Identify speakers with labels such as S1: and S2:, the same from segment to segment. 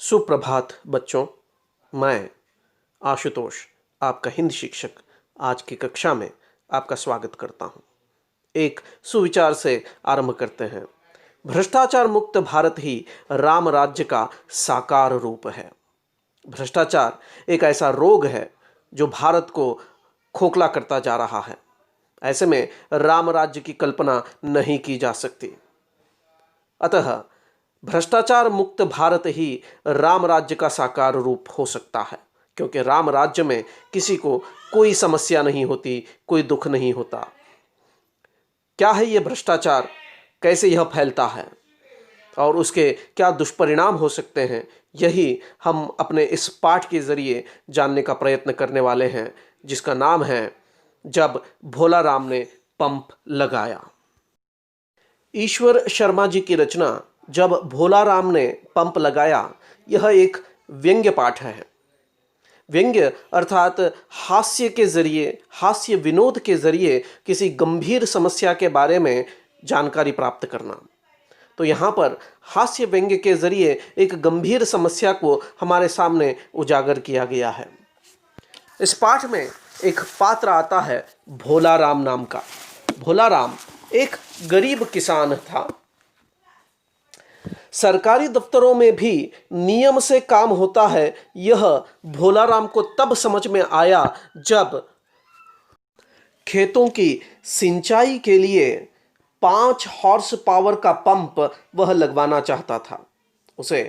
S1: सुप्रभात बच्चों। मैं आशुतोष, आपका हिंदी शिक्षक, आज की कक्षा में आपका स्वागत करता हूं। एक सुविचार से आरंभ करते हैं। भ्रष्टाचार मुक्त भारत ही राम राज्य का साकार रूप है। भ्रष्टाचार एक ऐसा रोग है जो भारत को खोखला करता जा रहा है। ऐसे में राम राज्य की कल्पना नहीं की जा सकती। अतः भ्रष्टाचार मुक्त भारत ही राम राज्य का साकार रूप हो सकता है, क्योंकि राम राज्य में किसी को कोई समस्या नहीं होती, कोई दुख नहीं होता। क्या है ये भ्रष्टाचार, कैसे यह फैलता है और उसके क्या दुष्परिणाम हो सकते हैं, यही हम अपने इस पाठ के जरिए जानने का प्रयत्न करने वाले हैं, जिसका नाम है जब भोला राम ने पंप लगाया। ईश्वर शर्मा जी की रचना जब भोला राम ने पंप लगाया, यह एक व्यंग्य पाठ है। व्यंग्य अर्थात हास्य के जरिए, हास्य विनोद के जरिए किसी गंभीर समस्या के बारे में जानकारी प्राप्त करना। तो यहाँ पर हास्य व्यंग्य के जरिए एक गंभीर समस्या को हमारे सामने उजागर किया गया है। इस पाठ में एक पात्र आता है भोला राम नाम का। भोला राम एक गरीब किसान था। सरकारी दफ्तरों में भी नियम से काम होता है, यह भोला राम को तब समझ में आया जब खेतों की सिंचाई के लिए 5 हॉर्स पावर का पंप वह लगवाना चाहता था। उसे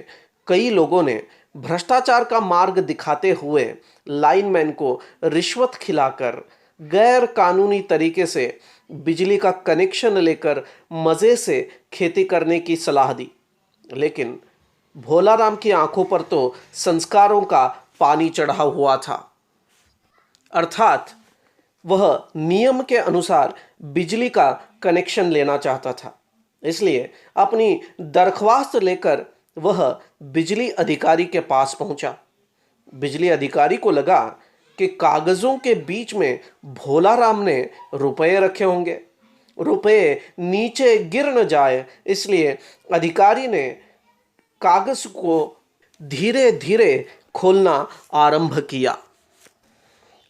S1: कई लोगों ने भ्रष्टाचार का मार्ग दिखाते हुए लाइनमैन को रिश्वत खिलाकर गैर कानूनी तरीके से बिजली का कनेक्शन लेकर मज़े से खेती करने की सलाह दी। लेकिन भोला राम की आंखों पर तो संस्कारों का पानी चढ़ा हुआ था। अर्थात वह नियम के अनुसार बिजली का कनेक्शन लेना चाहता था। इसलिए अपनी दरख्वास्त लेकर वह बिजली अधिकारी के पास पहुंचा। बिजली अधिकारी को लगा कि कागजों के बीच में भोला राम ने रुपए रखे होंगे, रुपए नीचे गिर न जाए, इसलिए अधिकारी ने कागज को धीरे धीरे खोलना आरंभ किया।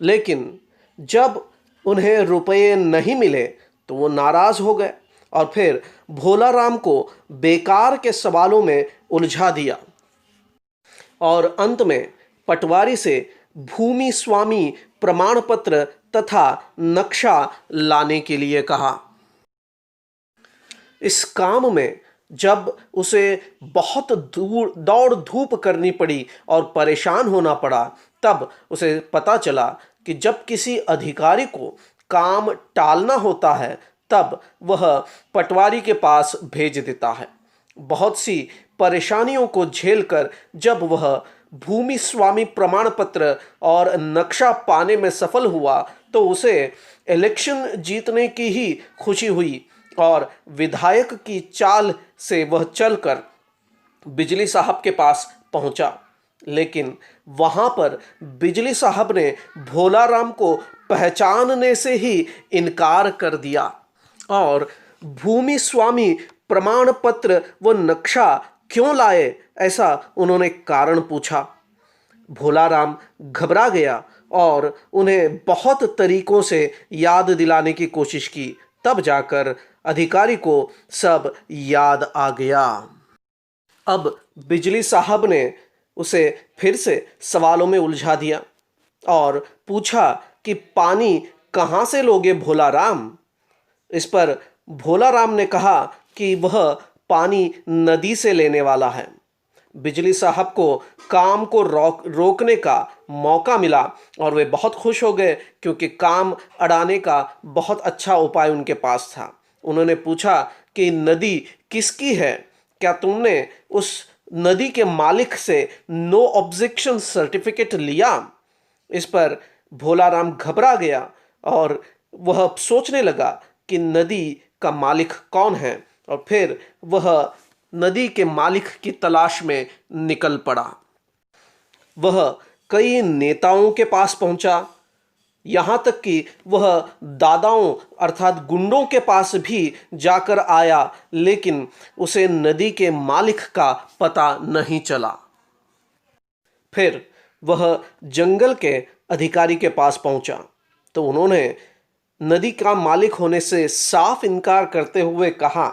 S1: लेकिन जब उन्हें रुपए नहीं मिले तो वो नाराज हो गए और फिर भोला राम को बेकार के सवालों में उलझा दिया और अंत में पटवारी से भूमि स्वामी प्रमाण पत्र तथा नक्शा लाने के लिए कहा। इस काम में जब उसे बहुत दौड़ धूप करनी पड़ी और परेशान होना पड़ा, तब उसे पता चला कि जब किसी अधिकारी को काम टालना होता है तब वह पटवारी के पास भेज देता है। बहुत सी परेशानियों को झेलकर जब वह भूमि स्वामी प्रमाण पत्र और नक्शा पाने में सफल हुआ तो उसे इलेक्शन जीतने की ही खुशी हुई और विधायक की चाल से वह चलकर बिजली साहब के पास पहुंचा। लेकिन वहां पर बिजली साहब ने भोला राम को पहचानने से ही इनकार कर दिया और भूमि स्वामी प्रमाण पत्र व नक्शा क्यों लाए, ऐसा उन्होंने कारण पूछा। भोला राम घबरा गया और उन्हें बहुत तरीकों से याद दिलाने की कोशिश की। तब जाकर अधिकारी को सब याद आ गया। अब बिजली साहब ने उसे फिर से सवालों में उलझा दिया और पूछा कि पानी कहाँ से लोगे भोला राम। इस पर भोला राम ने कहा कि वह पानी नदी से लेने वाला है। बिजली साहब को काम को रोकने का मौका मिला और वे बहुत खुश हो गए, क्योंकि काम अड़ाने का बहुत अच्छा उपाय उनके पास था। उन्होंने पूछा कि नदी किसकी है, क्या तुमने उस नदी के मालिक से नो ऑब्जेक्शन सर्टिफिकेट लिया। इस पर भोला राम घबरा गया और वह सोचने लगा कि नदी का मालिक कौन है, और फिर वह नदी के मालिक की तलाश में निकल पड़ा। वह कई नेताओं के पास पहुंचा, यहाँ तक कि वह दादाओं अर्थात गुंडों के पास भी जाकर आया, लेकिन उसे नदी के मालिक का पता नहीं चला। फिर वह जंगल के अधिकारी के पास पहुंचा तो उन्होंने नदी का मालिक होने से साफ इनकार करते हुए कहा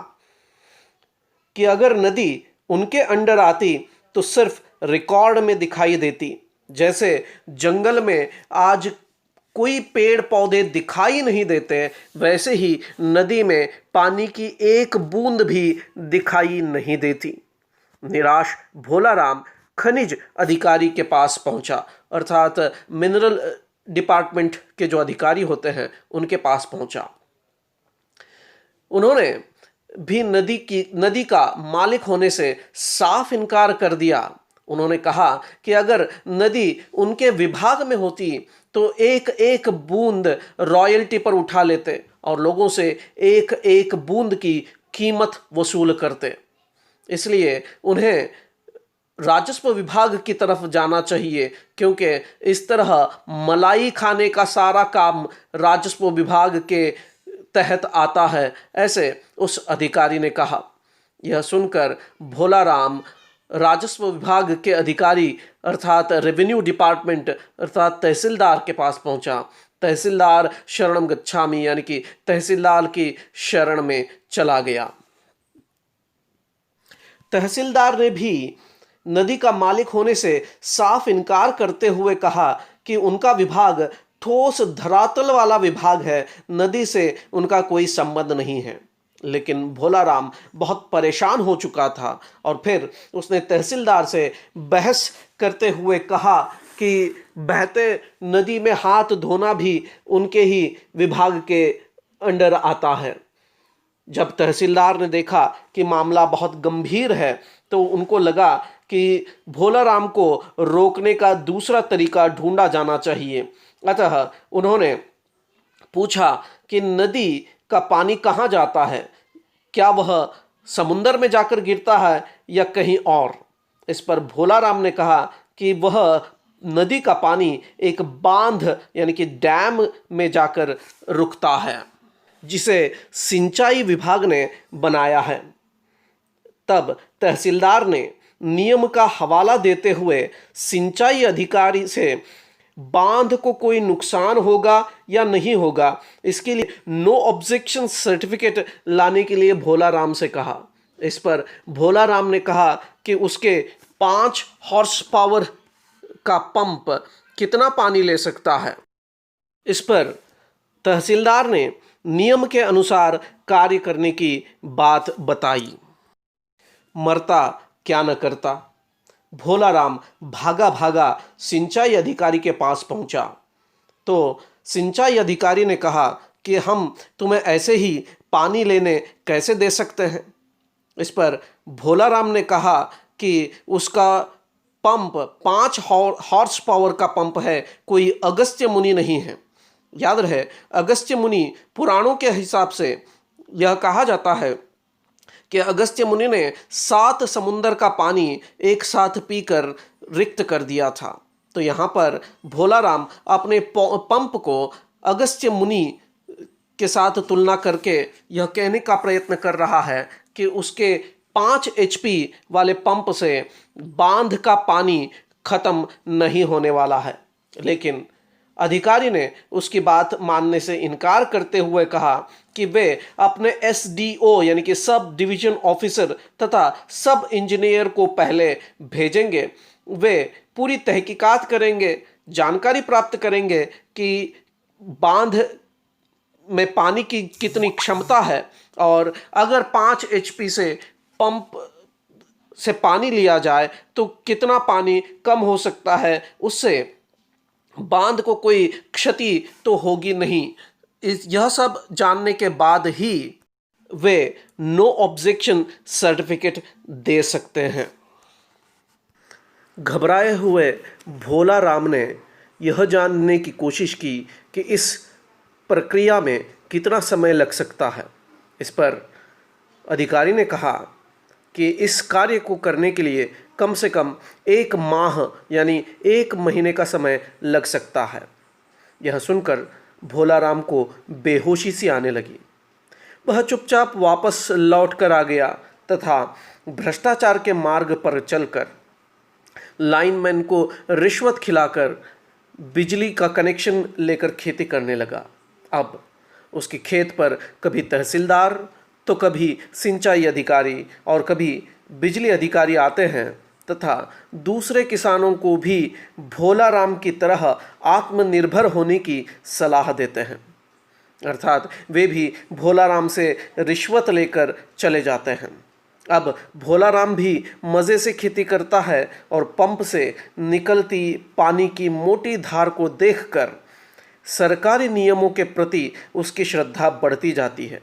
S1: कि अगर नदी उनके अंडर आती तो सिर्फ रिकॉर्ड में दिखाई देती। जैसे जंगल में आज कोई पेड़ पौधे दिखाई नहीं देते, वैसे ही नदी में पानी की एक बूंद भी दिखाई नहीं देती। निराश भोला राम खनिज अधिकारी के पास पहुंचा, अर्थात मिनरल डिपार्टमेंट के जो अधिकारी होते हैं उनके पास पहुंचा। उन्होंने भी नदी का मालिक होने से साफ इनकार कर दिया। उन्होंने कहा कि अगर नदी उनके विभाग में होती तो एक एक बूंद रॉयल्टी पर उठा लेते और लोगों से एक एक बूंद की कीमत वसूल करते। इसलिए उन्हें राजस्व विभाग की तरफ जाना चाहिए, क्योंकि इस तरह मलाई खाने का सारा काम राजस्व विभाग के तहत आता है, ऐसे उस अधिकारी ने कहा। यह सुनकर भोला राम राजस्व विभाग के अधिकारी अर्थात रेवेन्यू डिपार्टमेंट अर्थात तहसीलदार के पास पहुंचा। तहसीलदार शरणम गच्छामि यानी कि तहसीलदार की शरण में चला गया। तहसीलदार ने भी नदी का मालिक होने से साफ इनकार करते हुए कहा कि उनका विभाग ठोस धरातल वाला विभाग है, नदी से उनका कोई संबंध नहीं है। लेकिन भोला राम बहुत परेशान हो चुका था और फिर उसने तहसीलदार से बहस करते हुए कहा कि बहते नदी में हाथ धोना भी उनके ही विभाग के अंडर आता है। जब तहसीलदार ने देखा कि मामला बहुत गंभीर है तो उनको लगा कि भोला राम को रोकने का दूसरा तरीका ढूंढा जाना चाहिए। अतः उन्होंने पूछा कि नदी का पानी कहाँ जाता है, क्या वह समुंदर में जाकर गिरता है या कहीं और। इस पर भोला राम ने कहा कि वह नदी का पानी एक बांध यानी कि डैम में जाकर रुकता है, जिसे सिंचाई विभाग ने बनाया है। तब तहसीलदार ने नियम का हवाला देते हुए सिंचाई अधिकारी से बांध को कोई नुकसान होगा या नहीं होगा, इसके लिए नो ऑब्जेक्शन सर्टिफिकेट लाने के लिए भोला राम से कहा। इस पर भोला राम ने कहा कि उसके 5 हॉर्स पावर का पंप कितना पानी ले सकता है। इस पर तहसीलदार ने नियम के अनुसार कार्य करने की बात बताई। मरता क्या न करता, भोला राम भागा भागा सिंचाई अधिकारी के पास पहुंचा तो सिंचाई अधिकारी ने कहा कि हम तुम्हें ऐसे ही पानी लेने कैसे दे सकते हैं। इस पर भोला राम ने कहा कि उसका पंप 5 हॉर्स पावर का पंप है, कोई अगस्त्य मुनि नहीं है। याद रहे, अगस्त्य मुनि पुराणों के हिसाब से यह कहा जाता है कि अगस्त्य मुनि ने 7 समुंदर का पानी एक साथ पीकर रिक्त कर दिया था। तो यहाँ पर भोला राम अपने पंप को अगस्त्य मुनि के साथ तुलना करके यह कहने का प्रयत्न कर रहा है कि उसके 5 HP वाले पंप से बांध का पानी खत्म नहीं होने वाला है। लेकिन अधिकारी ने उसकी बात मानने से इनकार करते हुए कहा कि वे अपने SDO यानी कि सब डिवीजन ऑफिसर तथा सब इंजीनियर को पहले भेजेंगे। वे पूरी तहकीकात करेंगे, जानकारी प्राप्त करेंगे कि बांध में पानी की कितनी क्षमता है और अगर 5 HP से पंप से पानी लिया जाए तो कितना पानी कम हो सकता है, उससे बांध को कोई क्षति तो होगी नहीं। यह सब जानने के बाद ही वे नो ऑब्जेक्शन सर्टिफिकेट दे सकते हैं। घबराए हुए भोला राम ने यह जानने की कोशिश की कि इस प्रक्रिया में कितना समय लग सकता है। इस पर अधिकारी ने कहा कि इस कार्य को करने के लिए कम से कम 1 माह यानी 1 महीने का समय लग सकता है। यह सुनकर भोला राम को बेहोशी सी आने लगी। वह चुपचाप वापस लौट कर आ गया तथा भ्रष्टाचार के मार्ग पर चलकर लाइनमैन को रिश्वत खिलाकर बिजली का कनेक्शन लेकर खेती करने लगा। अब उसके खेत पर कभी तहसीलदार तो कभी सिंचाई अधिकारी और कभी बिजली अधिकारी आते हैं तथा दूसरे किसानों को भी भोला राम की तरह आत्मनिर्भर होने की सलाह देते हैं। अर्थात वे भी भोला राम से रिश्वत लेकर चले जाते हैं। अब भोला राम भी मज़े से खेती करता है और पंप से निकलती पानी की मोटी धार को देखकर सरकारी नियमों के प्रति उसकी श्रद्धा बढ़ती जाती है।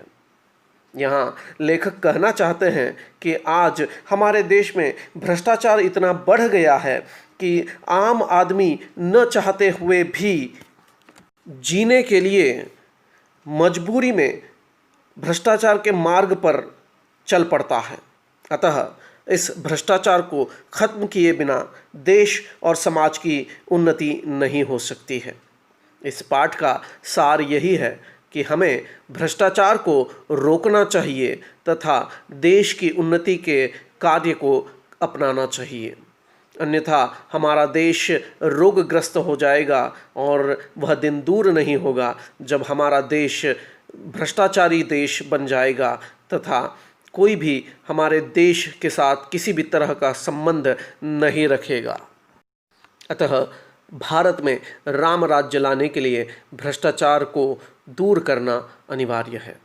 S1: यहाँ लेखक कहना चाहते हैं कि आज हमारे देश में भ्रष्टाचार इतना बढ़ गया है कि आम आदमी न चाहते हुए भी जीने के लिए मजबूरी में भ्रष्टाचार के मार्ग पर चल पड़ता है। अतः इस भ्रष्टाचार को खत्म किए बिना देश और समाज की उन्नति नहीं हो सकती है। इस पाठ का सार यही है कि हमें भ्रष्टाचार को रोकना चाहिए तथा देश की उन्नति के कार्य को अपनाना चाहिए, अन्यथा हमारा देश रोगग्रस्त हो जाएगा और वह दिन दूर नहीं होगा जब हमारा देश भ्रष्टाचारी देश बन जाएगा तथा कोई भी हमारे देश के साथ किसी भी तरह का संबंध नहीं रखेगा। अतः भारत में राम राज्य लाने के लिए भ्रष्टाचार को दूर करना अनिवार्य है।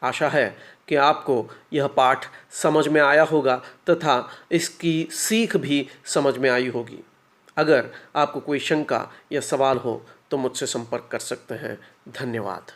S1: आशा है कि आपको यह पाठ समझ में आया होगा तथा इसकी सीख भी समझ में आई होगी। अगर आपको कोई शंका या सवाल हो तो मुझसे संपर्क कर सकते हैं। धन्यवाद।